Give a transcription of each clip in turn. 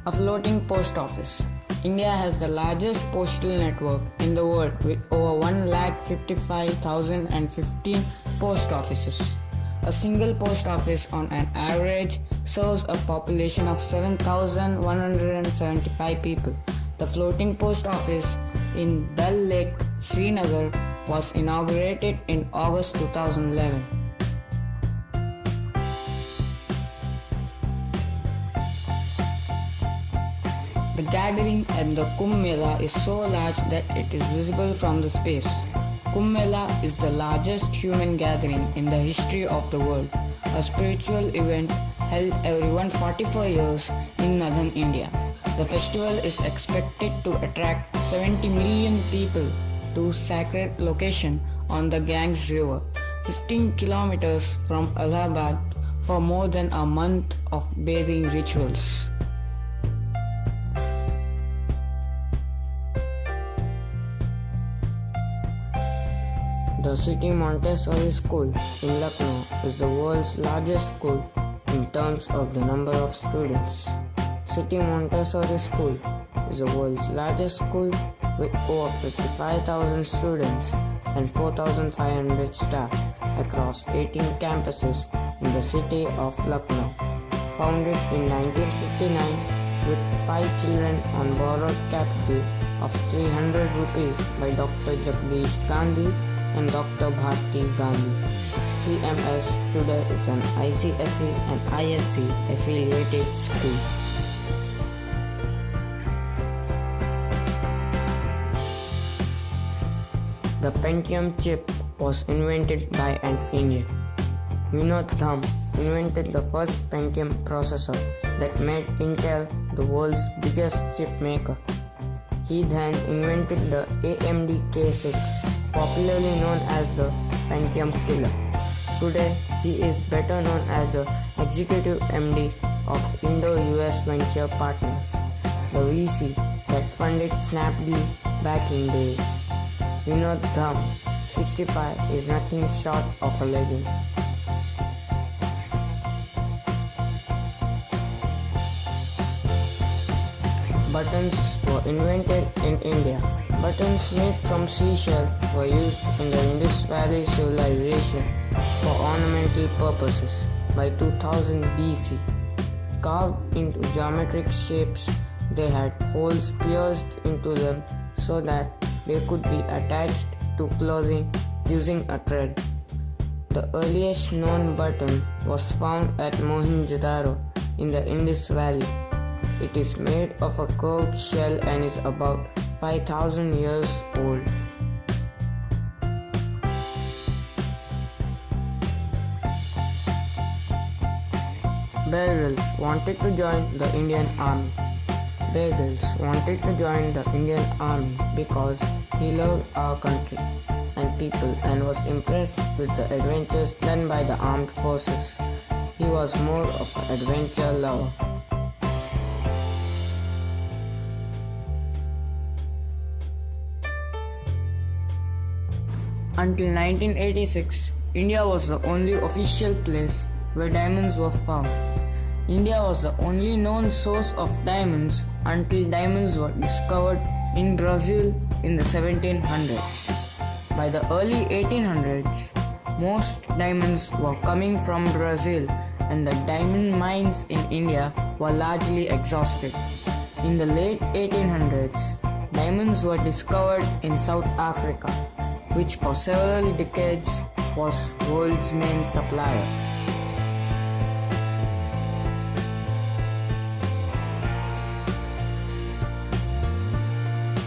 A floating post office. India has the largest postal network in the world with over 1,55,015 post offices. A single post office on an average serves a population of 7,175 people. The floating post office in Dal Lake, Srinagar was inaugurated in August 2011. The gathering at the Kumbh Mela is so large that it is visible from the space. Kumbh Mela is the largest human gathering in the history of the world, a spiritual event held every 144 years in northern India. The festival is expected to attract 70 million people to sacred location on the Ganges River, 15 kilometers from Allahabad, for more than a month of bathing rituals. The City Montessori School in Lucknow is the world's largest school in terms of the number of students. City Montessori School is the world's largest school with over 55,000 students and 4,500 staff across 18 campuses in the city of Lucknow. Founded in 1959 with 5 children on borrowed capital of 300 rupees by Dr. Jagdish Gandhi and Dr. Bharti Gandhi. CMS today is an ICSE and ISC affiliated school. The Pentium chip was invented by an Indian. Didnt invented the first Pentium processor that made Intel the world's biggest chip maker. He then invented the AMD K6, popularly known as the Pentium Killer. Today, he is better known as the Executive MD of Indo-US Venture Partners, the VC that funded Snapdeal back in days. Didnt 65 is nothing short of a legend. Buttons were invented in India. Buttons made from seashell were used in the Indus Valley civilization for ornamental purposes by 2000 BC. Carved into geometric shapes, they had holes pierced into them so that they could be attached to clothing using a thread. The earliest known button was found at Mohenjo-daro in the Indus Valley. It is made of a curved shell and is about 5,000 years old. Bear Grylls wanted to join the Indian Army. Bear Grylls wanted to join the Indian Army because he loved our country and people and was impressed with the adventures done by the armed forces. He was more of an adventure lover. Until 1986, India was the only official place where diamonds were found. India was the only known source of diamonds until diamonds were discovered in Brazil in the 1700s. By the early 1800s, most diamonds were coming from Brazil and the diamond mines in India were largely exhausted. In the late 1800s, diamonds were discovered in South Africa, which for several decades was world's main supplier.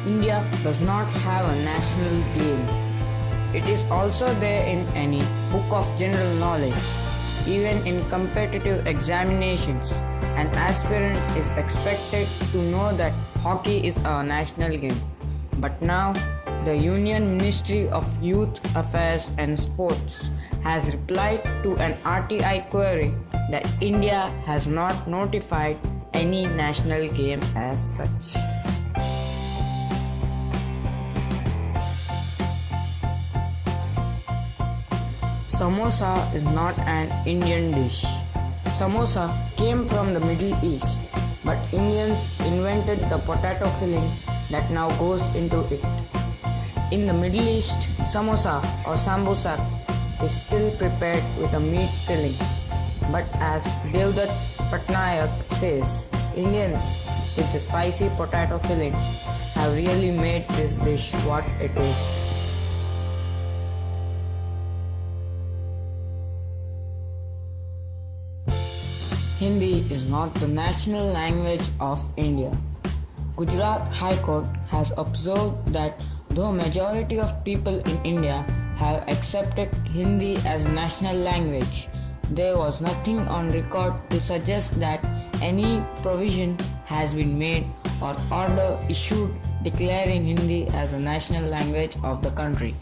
India does not have a national game. It is also there in any book of general knowledge. Even in competitive examinations, an aspirant is expected to know that hockey is our national game. But now, the Union Ministry of Youth Affairs and Sports has replied to an RTI query that India has not notified any national game as such. Samosa is not an Indian dish. Samosa came from the Middle East. but Indians invented the potato filling that now goes into it. In the Middle East, samosa or sambusak is still prepared with a meat filling. But as Didnt Patnaik says, Indians with the spicy potato filling have really made this dish what it is. Hindi is not the national language of India. Gujarat High Court has observed that though majority of people in India have accepted Hindi as national language, there was nothing on record to suggest that any provision has been made or order issued declaring Hindi as a national language of the country.